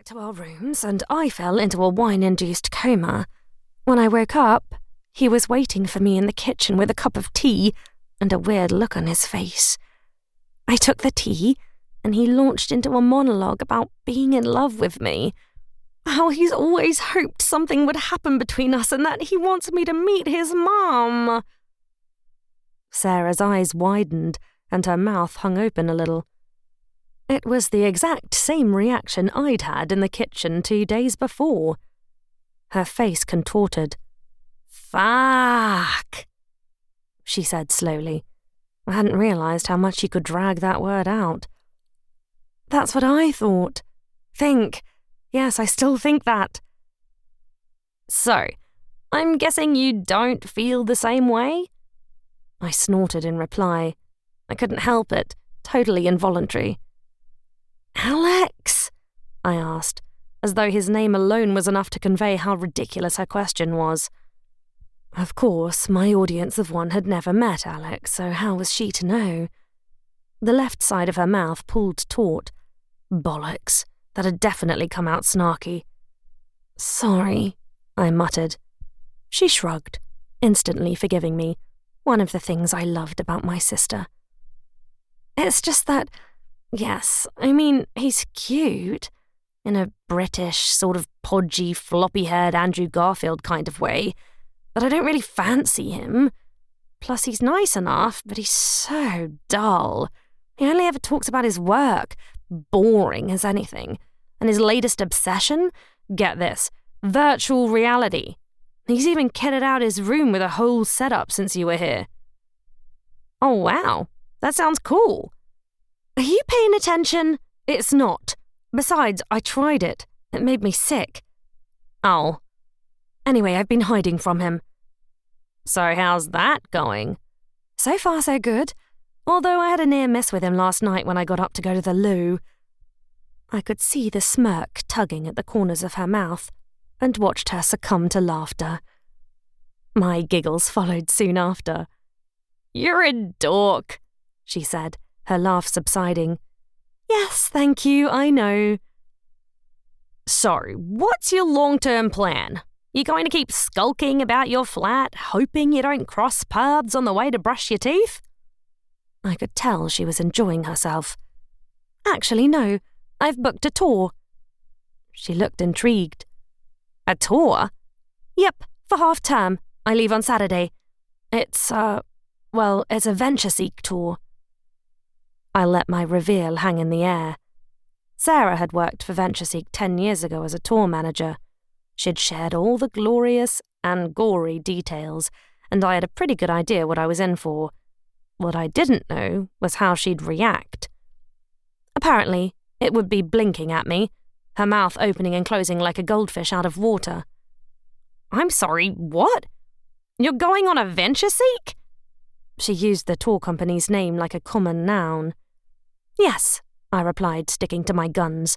back to our rooms and I fell into a wine-induced coma. When I woke up, he was waiting for me in the kitchen with a cup of tea and a weird look on his face. I took the tea and he launched into a monologue about being in love with me. How he's always hoped something would happen between us and that he wants me to meet his mom. Sarah's eyes widened and her mouth hung open a little. It was the exact same reaction I'd had in the kitchen 2 days before. Her face contorted. "Fuck," she said slowly. I hadn't realised how much she could drag that word out. "That's what I thought. Think. Yes, I still think that." "So, I'm guessing you don't feel the same way?" I snorted in reply. I couldn't help it, totally involuntary. "Alex?" I asked, as though his name alone was enough to convey how ridiculous her question was. Of course, my audience of one had never met Alex, so how was she to know? The left side of her mouth pulled taut. Bollocks, that had definitely come out snarky. "Sorry," I muttered. She shrugged, instantly forgiving me, one of the things I loved about my sister. "It's just that, yes, I mean, he's cute, in a British, sort of podgy, floppy-haired Andrew Garfield kind of way, but I don't really fancy him. Plus he's nice enough, but he's so dull. He only ever talks about his work, boring as anything. And his latest obsession? Get this, virtual reality. He's even kitted out his room with a whole setup since you were here." "Oh wow, that sounds cool." "Are you paying attention? It's not. Besides, I tried it. It made me sick." "Oh. Anyway, I've been hiding from him." "So how's that going?" "So far so good. Although I had a near miss with him last night when I got up to go to the loo." I could see the smirk tugging at the corners of her mouth and watched her succumb to laughter. My giggles followed soon after. "You're a dork," she said, her laugh subsiding. "Yes, thank you, I know." "So, what's your long-term plan? You going to keep skulking about your flat, hoping you don't cross paths on the way to brush your teeth?" I could tell she was enjoying herself. "Actually, no. I've booked a tour." She looked intrigued. "A tour?" "Yep, for half-term. I leave on Saturday. It's a VentureSeek tour." I let my reveal hang in the air. Sarah had worked for VentureSeek 10 years ago as a tour manager. She'd shared all the glorious and gory details, and I had a pretty good idea what I was in for. What I didn't know was how she'd react. Apparently, it would be blinking at me, her mouth opening and closing like a goldfish out of water. "I'm sorry, what? You're going on a VentureSeek?" She used the tour company's name like a common noun. "Yes," I replied, sticking to my guns.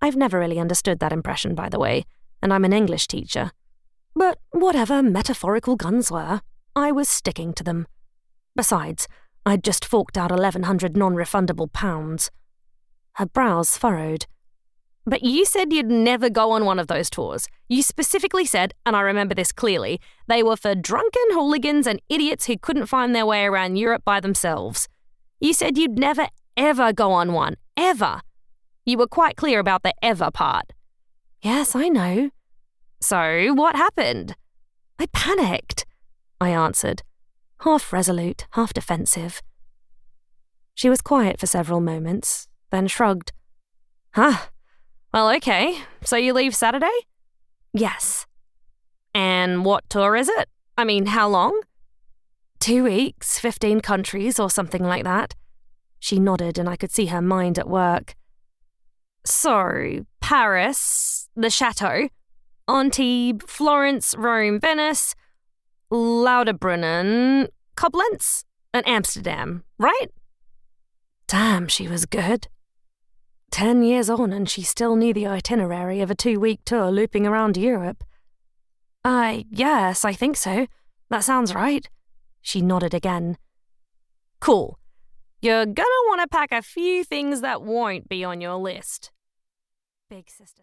I've never really understood that impression, by the way, and I'm an English teacher. But whatever metaphorical guns were, I was sticking to them. Besides, I'd just forked out 1,100 non-refundable pounds. Her brows furrowed. "But you said you'd never go on one of those tours. You specifically said, and I remember this clearly, they were for drunken hooligans and idiots who couldn't find their way around Europe by themselves. You said you'd never, ever go on one. Ever. You were quite clear about the ever part." "Yes, I know." "So, what happened?" "I panicked," I answered, half resolute, half defensive. She was quiet for several moments, then shrugged. "Huh. Well, okay. So you leave Saturday?" "Yes." "And what tour is it? I mean, how long?" 2 weeks, 15 countries, or something like that." She nodded and I could see her mind at work. "So, Paris, the Chateau, Antibes, Florence, Rome, Venice, Lauterbrunnen, Koblenz, and Amsterdam, right?" Damn, she was good. 10 years on and she still knew the itinerary of a 2-week tour looping around Europe. Yes, I think so. That sounds right." She nodded again. "Cool. You're gonna want to pack a few things that won't be on your list." Big sister.